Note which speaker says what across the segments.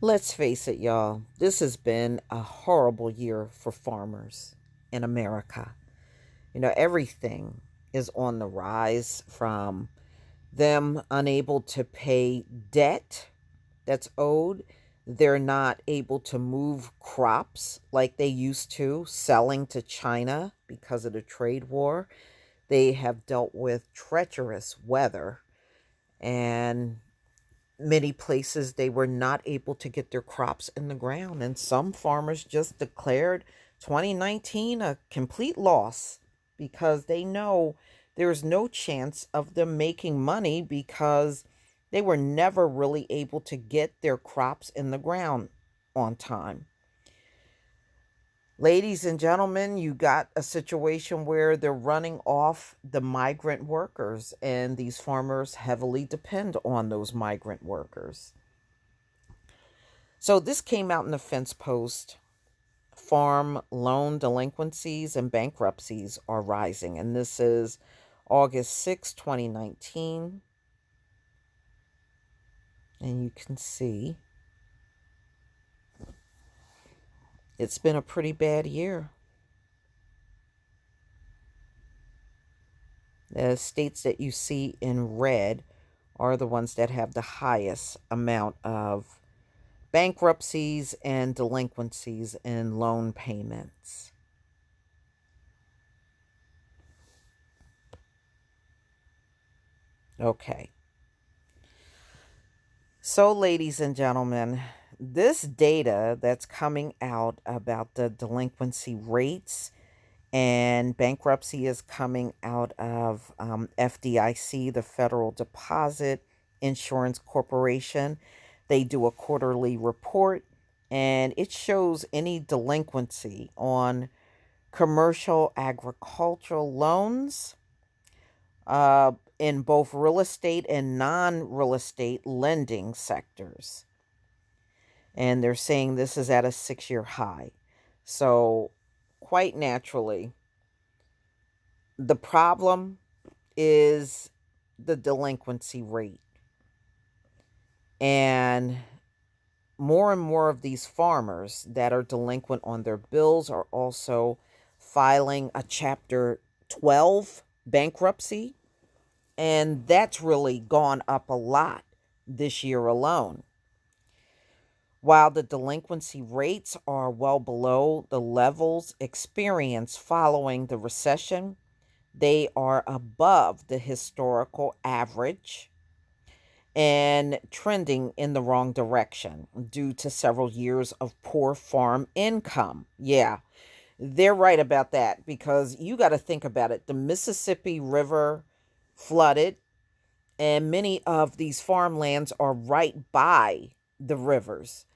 Speaker 1: Let's face it, y'all. This has been a horrible year for farmers in America. Everything is on the rise, from them unable to pay debt that's owed. They're not able to move crops like they used to, selling to China because of the trade war. They have dealt with treacherous weather, and many places they were not able to get their crops in the ground. And some farmers just declared 2019 a complete loss because they know there's no chance of them making money because they were never really able to get their crops in the ground on time. Ladies and gentlemen, you got a situation where they're running off the migrant workers, and these farmers heavily depend on those migrant workers. So this came out in the fence post. Farm loan delinquencies and bankruptcies are rising, and this is August 6, 2019. And you can see it's been a pretty bad year. The states that you see in red are the ones that have the highest amount of bankruptcies and delinquencies in loan payments. Okay. So, ladies and gentlemen, this data that's coming out about the delinquency rates and bankruptcy is coming out of FDIC, the Federal Deposit Insurance Corporation. They do a quarterly report, and it shows any delinquency on commercial agricultural loans, in both real estate and non-real estate lending sectors. And they're saying this is at a 6-year high. So, quite naturally, the problem is the delinquency rate. And more of these farmers that are delinquent on their bills are also filing a Chapter 12 bankruptcy. And that's really gone up a lot this year alone. While the delinquency rates are well below the levels experienced following the recession, they are above the historical average and trending in the wrong direction due to several years of poor farm income. Yeah, they're right about that, because you got to think about it. The Mississippi River flooded, and many of these farmlands are right by the rivers.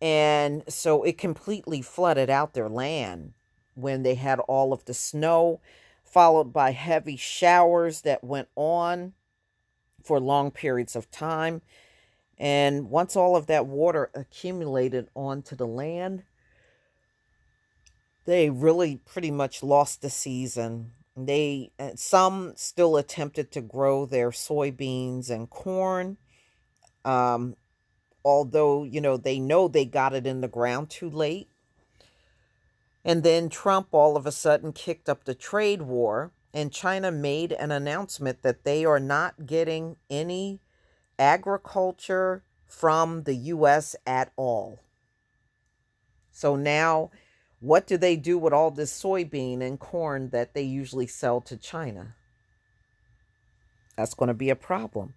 Speaker 1: And so it completely flooded out their land when they had all of the snow, followed by heavy showers that went on for long periods of time. And once all of that water accumulated onto the land, they really pretty much lost the season. Some still attempted to grow their soybeans and corn, um, although they know they got it in the ground too late. And then Trump all of a sudden kicked up the trade war, and China made an announcement that they are not getting any agriculture from the U.S. at all. So now, what do they do with all this soybean and corn that they usually sell to China? That's going to be a problem.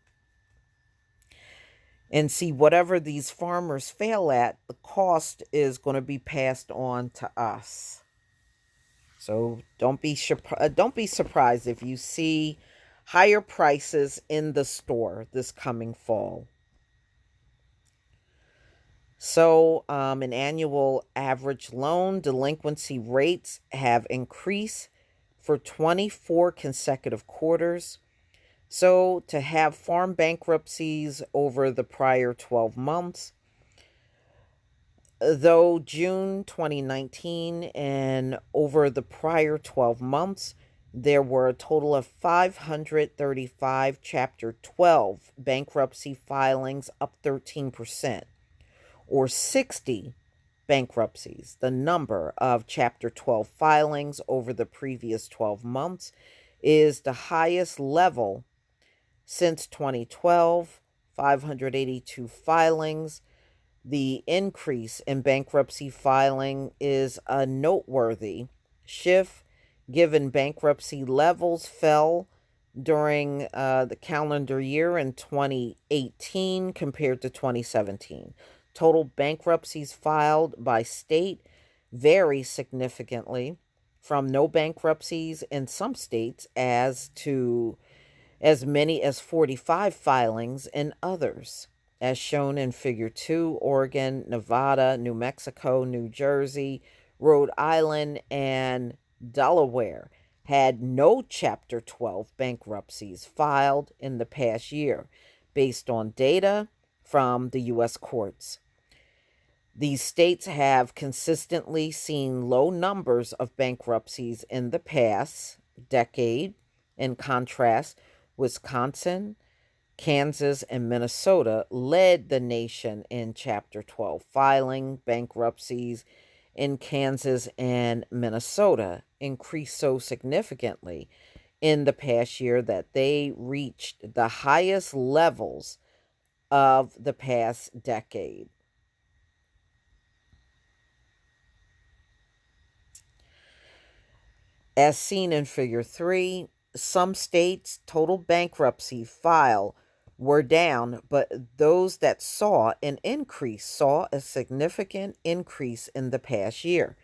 Speaker 1: And see, whatever these farmers fail at, the cost is going to be passed on to us. So don't be surprised if you see higher prices in the store this coming fall. So, an annual average loan delinquency rates have increased for 24 consecutive quarters. So, to have farm bankruptcies over the prior 12 months, though June 2019 and over the prior 12 months, there were a total of 535 Chapter 12 bankruptcy filings, up 13%. or 60 bankruptcies. The number of Chapter 12 filings over the previous 12 months is the highest level since 2012, 582 filings. The increase in bankruptcy filing is a noteworthy shift given bankruptcy levels fell during the calendar year in 2018 compared to 2017. Total bankruptcies filed by state vary significantly from no bankruptcies in some states to as many as 45 filings in others. As shown in Figure 2, Oregon, Nevada, New Mexico, New Jersey, Rhode Island, and Delaware had no Chapter 12 bankruptcies filed in the past year, based on data from the U.S. courts. These states have consistently seen low numbers of bankruptcies in the past decade. In contrast, Wisconsin, Kansas, and Minnesota led the nation in Chapter 12 filing. Bankruptcies in Kansas and Minnesota increased so significantly in the past year that they reached the highest levels of the past decade. As seen in Figure 3, some states' total bankruptcy file were down, but those that saw an increase saw a significant increase in the past year.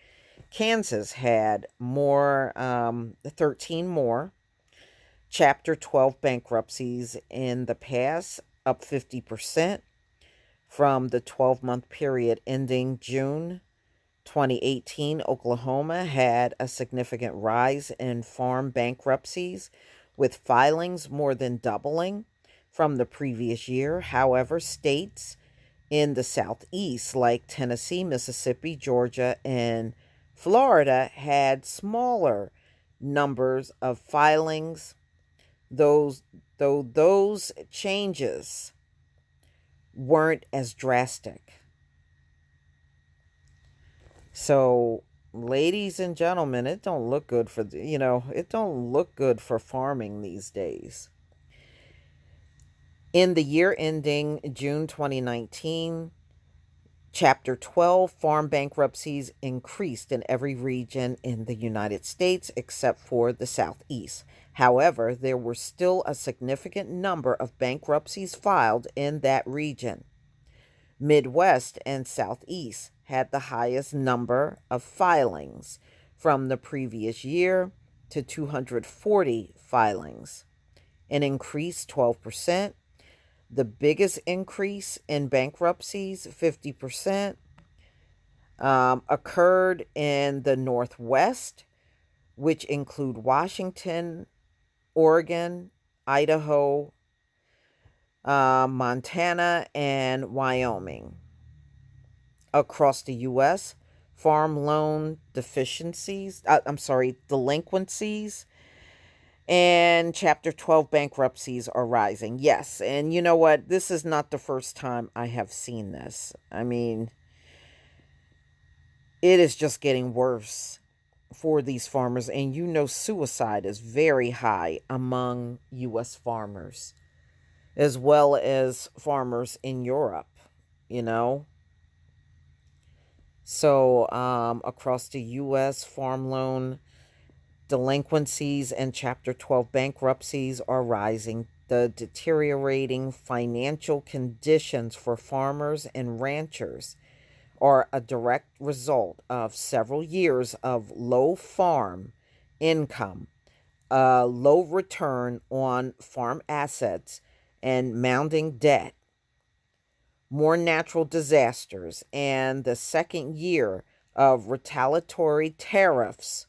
Speaker 1: Kansas had 13 more Chapter 12 bankruptcies in the past, up 50% from the 12-month period ending June 2018. Oklahoma had a significant rise in farm bankruptcies, with filings more than doubling from the previous year. However, states in the Southeast, like Tennessee, Mississippi, Georgia, and Florida, had smaller numbers of filings. Those changes weren't as drastic. So, ladies and gentlemen, it don't look good it don't look good for farming these days. In the year ending June 2019, Chapter 12 farm bankruptcies increased in every region in the United States except for the Southeast. However, there were still a significant number of bankruptcies filed in that region. Midwest and Southeast had the highest number of filings from the previous year to 240 filings, an increase 12%. The biggest increase in bankruptcies, 50%, occurred in the Northwest, which include Washington, Oregon, Idaho, Montana, and Wyoming. Across the U.S., farm loan delinquencies and Chapter 12 bankruptcies are rising. Yes, and you know what? This is not the first time I have seen this. I mean, it is just getting worse for these farmers, and suicide is very high among U.S. farmers, as well as farmers in Europe, you know. So, across the U.S., farm loan delinquencies and Chapter 12 bankruptcies are rising. The deteriorating financial conditions for farmers and ranchers are a direct result of several years of low farm income, low return on farm assets, and mounting debt, more natural disasters, and the second year of retaliatory tariffs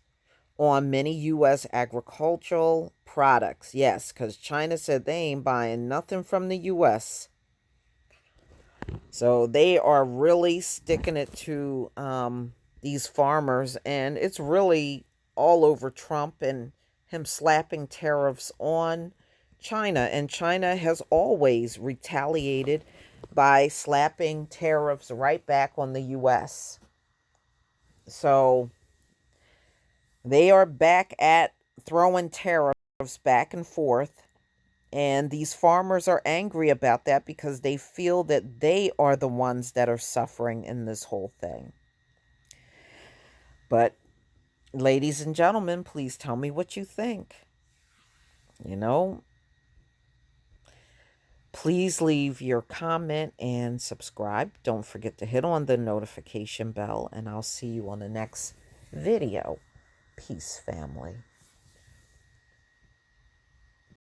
Speaker 1: on many U.S. agricultural products. Yes, because China said they ain't buying nothing from the U.S. So they are really sticking it to these farmers, and it's really all over Trump and him slapping tariffs on China. And China has always retaliated by slapping tariffs right back on the U.S. So they are back at throwing tariffs back and forth. And these farmers are angry about that because they feel that they are the ones that are suffering in this whole thing. But, ladies and gentlemen, please tell me what you think. You know, please leave your comment and subscribe. Don't forget to hit on the notification bell, and I'll see you on the next video. Peace, family.